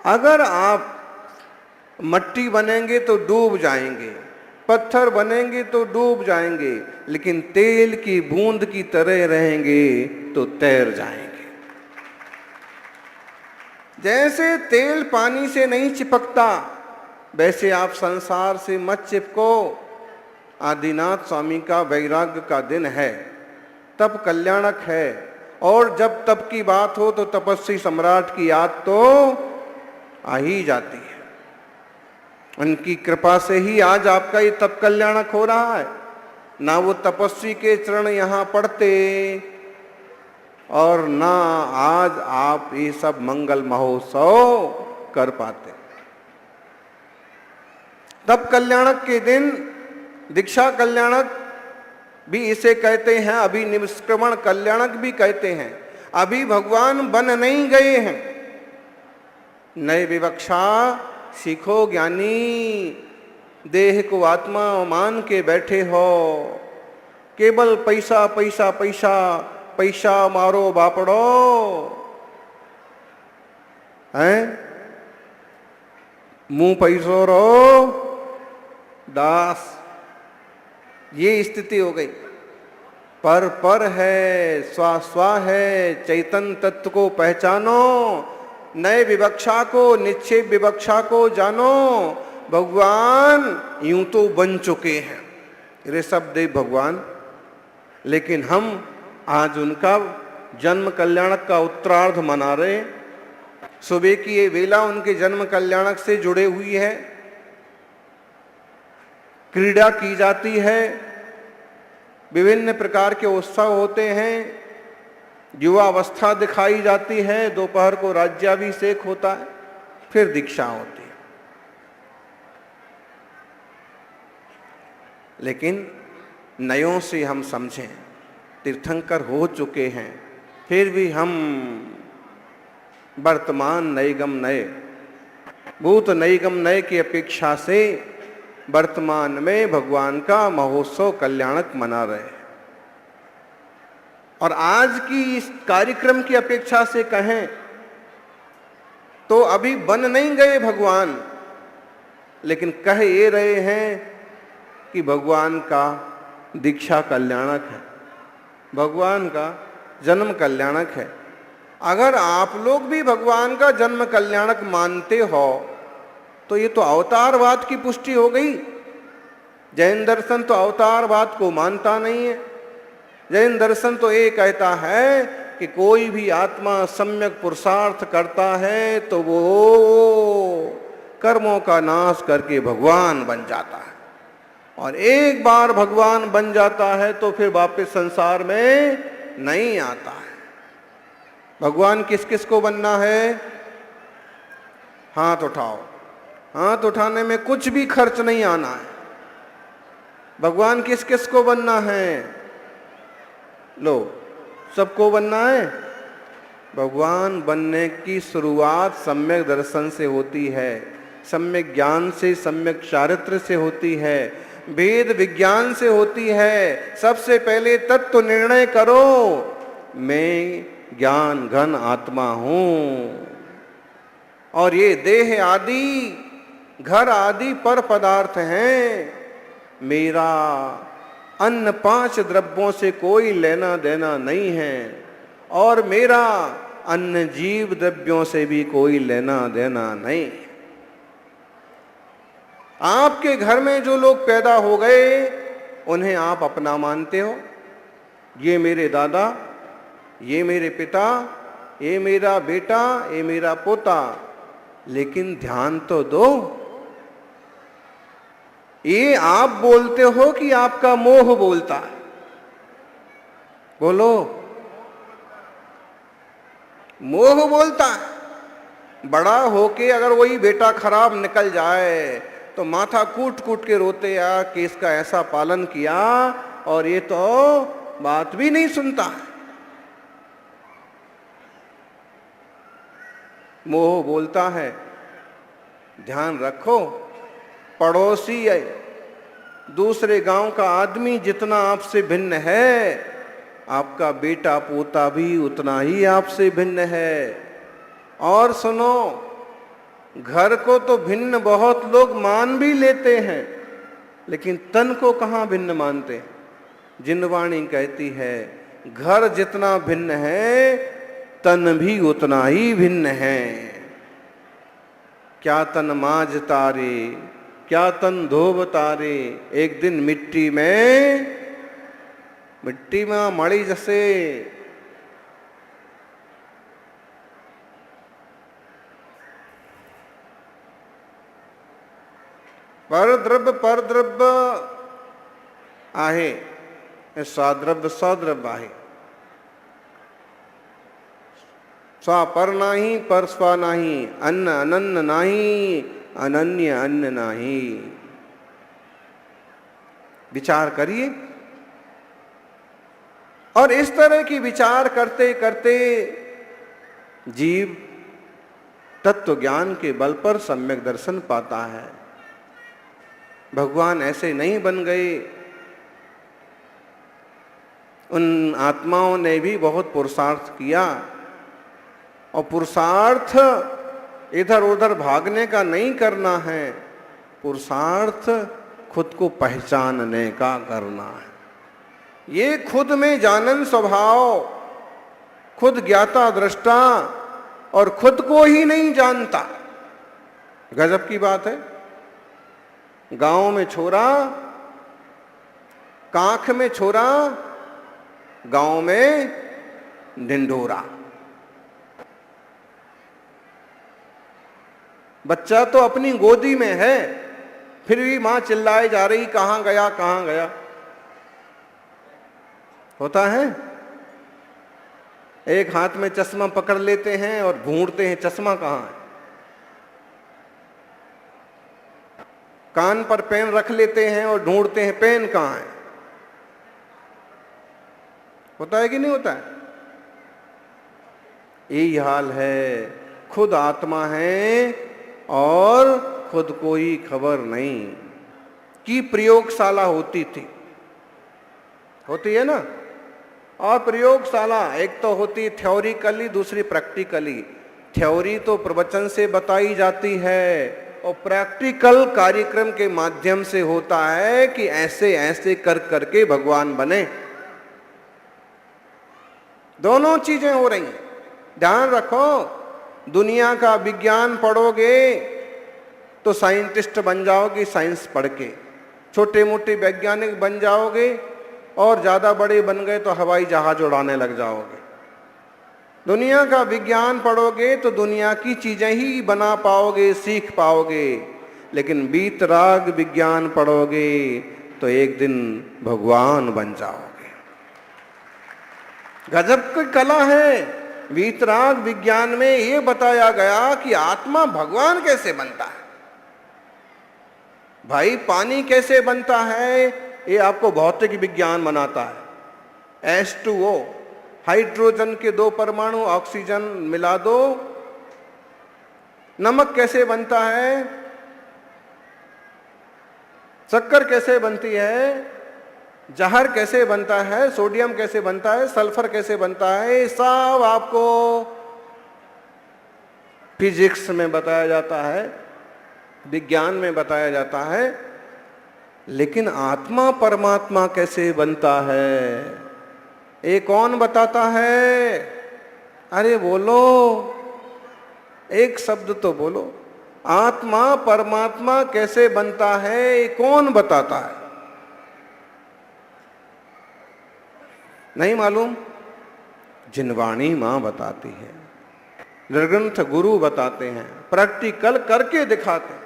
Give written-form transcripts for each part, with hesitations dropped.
अगर आप मट्टी बनेंगे तो डूब जाएंगे, पत्थर बनेंगे तो डूब जाएंगे, लेकिन तेल की बूंद की तरह रहेंगे तो तैर जाएंगे। जैसे तेल पानी से नहीं चिपकता, वैसे आप संसार से मत चिपको। आदिनाथ स्वामी का वैराग्य का दिन है, तप कल्याणक है, और जब तप की बात हो तो तपस्वी सम्राट की याद तो आ ही जाती है। उनकी कृपा से ही आज आपका ये तप कल्याणक हो रहा है। ना वो तपस्वी के चरण यहाँ पड़ते और ना आज आप ये सब मंगल महोत्सव कर पाते। तप कल्याणक के दिन दीक्षा कल्याणक भी इसे कहते हैं, अभी निष्क्रमण कल्याणक भी कहते हैं। अभी भगवान बन नहीं गए हैं। नए विवक्षा सीखो ज्ञानी, देह को आत्मा मान के बैठे हो। केवल पैसा पैसा पैसा पैसा मारो बापड़ो, हैं? मुंह पैसो रो दास, ये स्थिति हो गई। पर है, स्वा स्वा है, चैतन्य तत्व को पहचानो, नए विवक्षा को, निक्षेप विवक्षा को जानो। भगवान यूं तो बन चुके हैं ऋषभदेव भगवान, लेकिन हम आज उनका जन्म कल्याणक का उत्तरार्ध मना रहे। सुबह की ये वेला उनके जन्म कल्याणक से जुड़े हुई है। क्रीड़ा की जाती है, विभिन्न प्रकार के उत्सव होते हैं, युवावस्था दिखाई जाती है, दोपहर को राज्याभिषेक होता है, फिर दीक्षा होती है। लेकिन नयों से हम समझें, तीर्थंकर हो चुके हैं, फिर भी हम वर्तमान नैगम नए, भूत नैगम नए की अपेक्षा से वर्तमान में भगवान का महोत्सव कल्याणक मना रहे हैं। और आज की इस कार्यक्रम की अपेक्षा से कहें तो अभी बन नहीं गए भगवान, लेकिन कह ये रहे हैं कि भगवान का दीक्षा कल्याणक है, भगवान का जन्म कल्याणक है। अगर आप लोग भी भगवान का जन्म कल्याणक मानते हो तो ये तो अवतारवाद की पुष्टि हो गई। जैन दर्शन तो अवतारवाद को मानता नहीं है। जैन दर्शन तो ये कहता है कि कोई भी आत्मा सम्यक पुरुषार्थ करता है तो वो कर्मों का नाश करके भगवान बन जाता है, और एक बार भगवान बन जाता है तो फिर वापस संसार में नहीं आता है। भगवान किस किस को बनना है? हाथ उठाओ। हाथ उठाने में कुछ भी खर्च नहीं आना है। भगवान किस किस को बनना है? लो, सबको बनना है। भगवान बनने की शुरुआत सम्यक दर्शन से होती है, सम्यक ज्ञान से, सम्यक चारित्र से होती है, वेद विज्ञान से होती है। सबसे पहले तत्व निर्णय करो, मैं ज्ञान घन आत्मा हूं, और ये देह आदि घर आदि पर पदार्थ हैं। मेरा अन्न पांच द्रव्यों से कोई लेना देना नहीं है, और मेरा अन्न जीव द्रव्यों से भी कोई लेना देना नहीं। आपके घर में जो लोग पैदा हो गए उन्हें आप अपना मानते हो। ये मेरे दादा, ये मेरे पिता, ये मेरा बेटा, ये मेरा पोता। लेकिन ध्यान तो दो, ये आप बोलते हो कि आपका मोह बोलता है? बोलो। मोह बोलता है। बड़ा होके अगर वही बेटा खराब निकल जाए तो माथा कूट कूट के रोते यार कि इसका ऐसा पालन किया, और ये तो बात भी नहीं सुनता है। मोह बोलता है। ध्यान रखो, पड़ोसी है, दूसरे गांव का आदमी जितना आपसे भिन्न है, आपका बेटा पोता भी उतना ही आपसे भिन्न है। और सुनो, घर को तो भिन्न बहुत लोग मान भी लेते हैं, लेकिन तन को कहाँ भिन्न मानते हैं। जिनवाणी कहती है घर जितना भिन्न है तन भी उतना ही भिन्न है। क्या तन माज तारे, क्या तन धोब तारे, एक दिन मिट्टी में मड़ी जैसे। परद्रव्य आहे, सद्रव्य आहे। स्वा पर नाही, पर स्वा नाही, अन्न अनन्न नाही, अनन्य अन्न नाही। विचार करिए। और इस तरह की विचार करते करते जीव तत्व ज्ञान के बल पर सम्यक दर्शन पाता है। भगवान ऐसे नहीं बन गए। उन आत्माओं ने भी बहुत पुरुषार्थ किया, और पुरुषार्थ इधर उधर भागने का नहीं करना है, पुरुषार्थ खुद को पहचानने का करना है। ये खुद में जानन स्वभाव, खुद ज्ञाता दृष्टा और खुद को ही नहीं जानता। गजब की बात है। गांव में छोरा, काख में छोरा, गांव में ढिंढोरा। बच्चा तो अपनी गोदी में है, फिर भी मां चिल्लाए जा रही कहां गया कहां गया। होता है। एक हाथ में चश्मा पकड़ लेते हैं और ढूंढते हैं चश्मा कहां है। कान पर पेन रख लेते हैं और ढूंढते हैं पेन कहां है। होता है कि नहीं होता है। यही हाल है। खुद आत्मा है और खुद को ही खबर नहीं। कि प्रयोगशाला होती थी, होती है ना। और प्रयोगशाला एक तो होती थ्योरिकली, दूसरी प्रैक्टिकली। थ्योरी तो प्रवचन से बताई जाती है, और प्रैक्टिकल कार्यक्रम के माध्यम से होता है कि ऐसे ऐसे कर करके भगवान बने। दोनों चीजें हो रही हैं। ध्यान रखो, दुनिया का विज्ञान पढ़ोगे तो साइंटिस्ट बन जाओगे साइंस पढ़ के, छोटे मोटे वैज्ञानिक बन जाओगे, और ज्यादा बड़े बन गए तो हवाई जहाज उड़ाने लग जाओगे। दुनिया का विज्ञान पढ़ोगे तो दुनिया की चीजें ही बना पाओगे, सीख पाओगे। लेकिन वीतराग विज्ञान पढ़ोगे तो एक दिन भगवान बन जाओगे। गजब की कला है। वीतराग विज्ञान में ये बताया गया कि आत्मा भगवान कैसे बनता है। भाई पानी कैसे बनता है ये आपको भौतिक विज्ञान बनाता है। H2O, हाइड्रोजन के 2 परमाणु, ऑक्सीजन मिला दो। नमक कैसे बनता है, शक्कर कैसे बनती है, जहर कैसे बनता है, सोडियम कैसे बनता है, सल्फर कैसे बनता है, सब आपको फिजिक्स में बताया जाता है, विज्ञान में बताया जाता है। लेकिन आत्मा परमात्मा कैसे बनता है ये कौन बताता है। अरे बोलो, एक शब्द तो बोलो। आत्मा परमात्मा कैसे बनता है ये कौन बताता है। नहीं मालूम। जिनवाणी मां बताती है, निर्ग्रंथ गुरु बताते हैं, प्रैक्टिकल करके दिखाते हैं।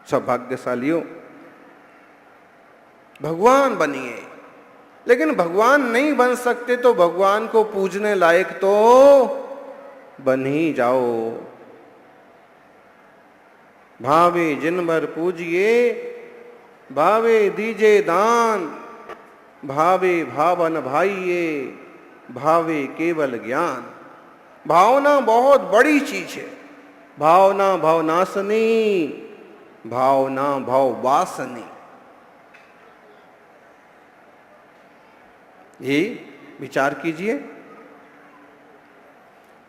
सौभाग्यशालियों, भगवान बनिए। लेकिन भगवान नहीं बन सकते तो भगवान को पूजने लायक तो बन ही जाओ। भावे जिन भर पूजिए, भावे दीजे दान, भावे भावन भाइये, भावे केवल ज्ञान। भावना बहुत बड़ी चीज है। भावना भवनाशनी, भावना भव वासनी। ये विचार कीजिए।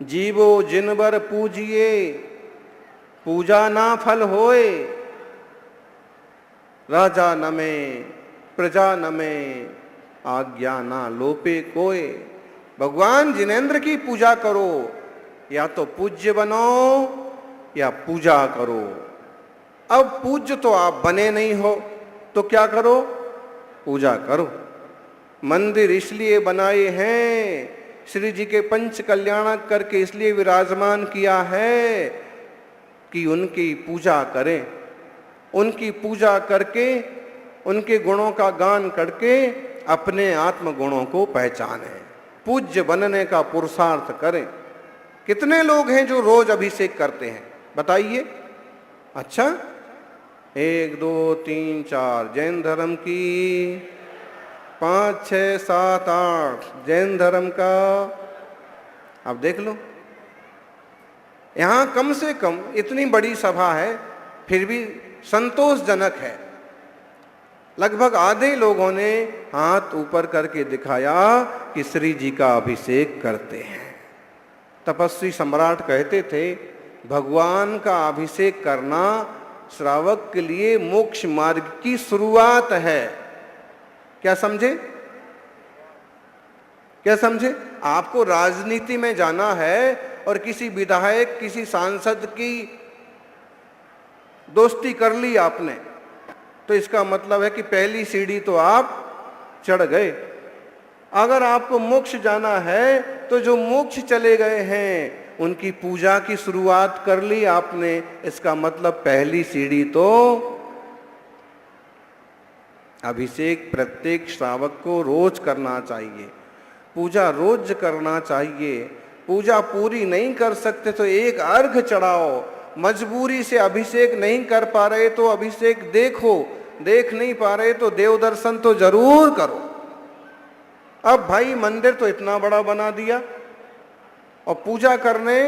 जीवो जिनवर पूजिए, पूजा ना फल होए, राजा नमे प्रजा नमे, आज्ञा ना लोपे कोय। भगवान जिनेंद्र की पूजा करो, या तो पूज्य बनो या पूजा करो। अब पूज्य तो आप बने नहीं हो, तो क्या करो? पूजा करो। मंदिर इसलिए बनाए हैं, श्री जी के पंच कल्याणक करके इसलिए विराजमान किया है कि उनकी पूजा करें, उनकी पूजा करके उनके गुणों का गान करके अपने आत्म गुणों को पहचानें, पूज्य बनने का पुरुषार्थ करें। कितने लोग हैं जो रोज अभिषेक करते हैं, बताइए? अच्छा, 1 2 3 4 जैन धर्म की, 5 6 7 8 जैन धर्म का। अब देख लो, यहां कम से कम इतनी बड़ी सभा है, फिर भी संतोषजनक है। लगभग आधे लोगों ने हाथ ऊपर करके दिखाया कि श्री जी का अभिषेक करते हैं। तपस्वी सम्राट कहते थे, भगवान का अभिषेक करना श्रावक के लिए मोक्ष मार्ग की शुरुआत है। क्या समझे? क्या समझे? आपको राजनीति में जाना है और किसी विधायक, किसी सांसद की दोस्ती कर ली आपने, तो इसका मतलब है कि पहली सीढ़ी तो आप चढ़ गए। अगर आपको मोक्ष जाना है तो जो मोक्ष चले गए हैं उनकी पूजा की शुरुआत कर ली आपने, इसका मतलब पहली सीढ़ी तो। अभिषेक प्रत्येक श्रावक को रोज करना चाहिए, पूजा रोज करना चाहिए। पूजा पूरी नहीं कर सकते तो एक अर्घ चढ़ाओ। मजबूरी से अभिषेक नहीं कर पा रहे तो अभिषेक देखो, देख नहीं पा रहे तो देव दर्शन तो जरूर करो। अब भाई मंदिर तो इतना बड़ा बना दिया और पूजा करने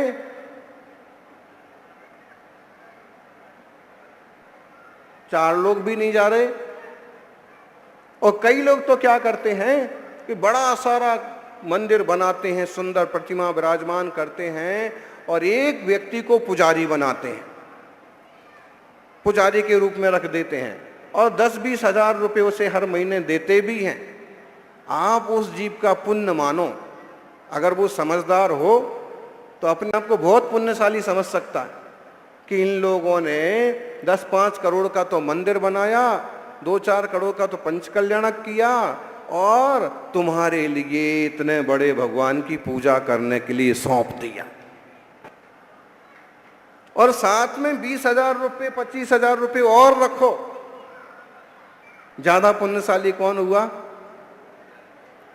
चार लोग भी नहीं जा रहे। और कई लोग तो क्या करते हैं कि बड़ा सारा मंदिर बनाते हैं, सुंदर प्रतिमा विराजमान करते हैं और एक व्यक्ति को पुजारी बनाते हैं, पुजारी के रूप में रख देते हैं और 10-20 हजार रुपये उसे हर महीने देते भी हैं। आप उस जीव का पुण्य मानो। अगर वो समझदार हो तो अपने आप को बहुत पुण्यशाली समझ सकता है कि इन लोगों ने 10-5 करोड़ का तो मंदिर बनाया, 2-4 करोड़ का तो पंच कल्याणक किया और तुम्हारे लिए इतने बड़े भगवान की पूजा करने के लिए सौंप दिया। और साथ में 20,000 रुपये, 25,000 रुपये और रखो। ज्यादा पुण्यशाली कौन हुआ?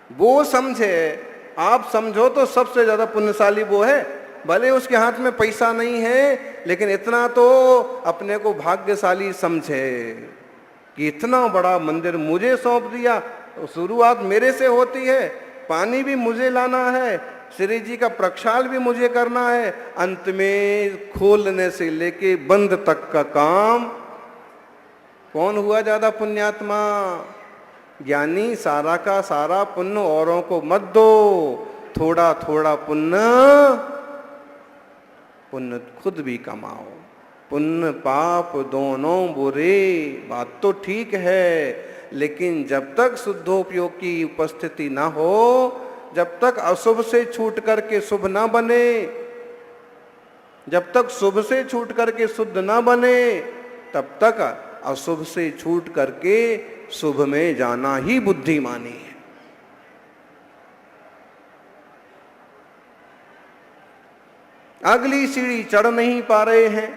वो समझे। आप समझो तो सबसे ज्यादा पुण्यशाली वो है। भले उसके हाथ में पैसा नहीं है, लेकिन इतना तो अपने को भाग्यशाली समझे कि इतना बड़ा मंदिर मुझे सौंप दिया। तो शुरुआत मेरे से होती है, पानी भी मुझे लाना है, श्री जी का प्रक्षाल भी मुझे करना है, अंत में खोलने से लेके बंद तक का काम कौन हुआ ज्यादा पुण्यात्मा? ज्ञानी। सारा का सारा पुण्य औरों को मत दो, थोड़ा थोड़ा पुण्य खुद भी कमाओ। पुण्य पाप दोनों बुरे, बात तो ठीक है, लेकिन जब तक शुद्धोपयोग की उपस्थिति ना हो, जब तक अशुभ से छूट करके शुभ ना बने, जब तक शुभ से छूट करके शुद्ध ना बने, तब तक अशुभ से छूट करके शुभ में जाना ही बुद्धिमानी है। अगली सीढ़ी चढ़ नहीं पा रहे हैं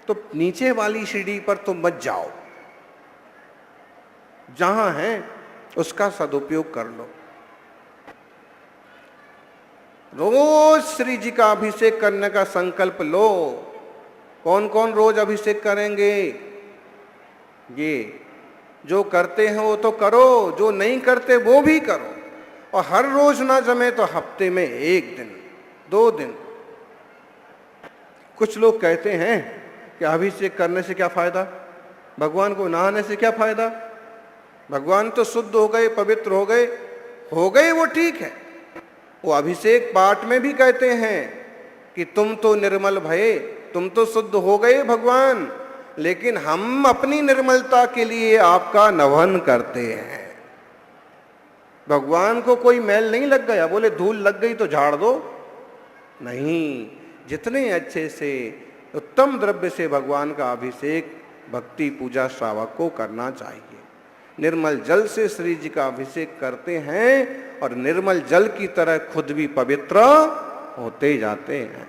तो नीचे वाली सीढ़ी पर तो मत जाओ, जहां है उसका सदुपयोग कर लो। रोज श्री जी का अभिषेक करने का संकल्प लो। कौन कौन रोज अभिषेक करेंगे? ये जो करते हैं वो तो करो, जो नहीं करते वो भी करो। और हर रोज ना जमे तो हफ्ते में 1 दिन 2 दिन। कुछ लोग कहते हैं कि अभिषेक करने से क्या फायदा, भगवान को नहाने से क्या फायदा, भगवान तो शुद्ध हो गए, पवित्र हो गए वो ठीक है। वो अभिषेक पाठ में भी कहते हैं कि तुम तो निर्मल भये तुम तो शुद्ध हो गए भगवान, लेकिन हम अपनी निर्मलता के लिए आपका नमन करते हैं। भगवान को कोई मैल नहीं लग गया, बोले धूल लग गई तो झाड़ दो, नहीं, जितने अच्छे से उत्तम द्रव्य से भगवान का अभिषेक भक्ति पूजा श्रावक को करना चाहिए। निर्मल जल से श्री जी का अभिषेक करते हैं और निर्मल जल की तरह खुद भी पवित्र होते जाते हैं।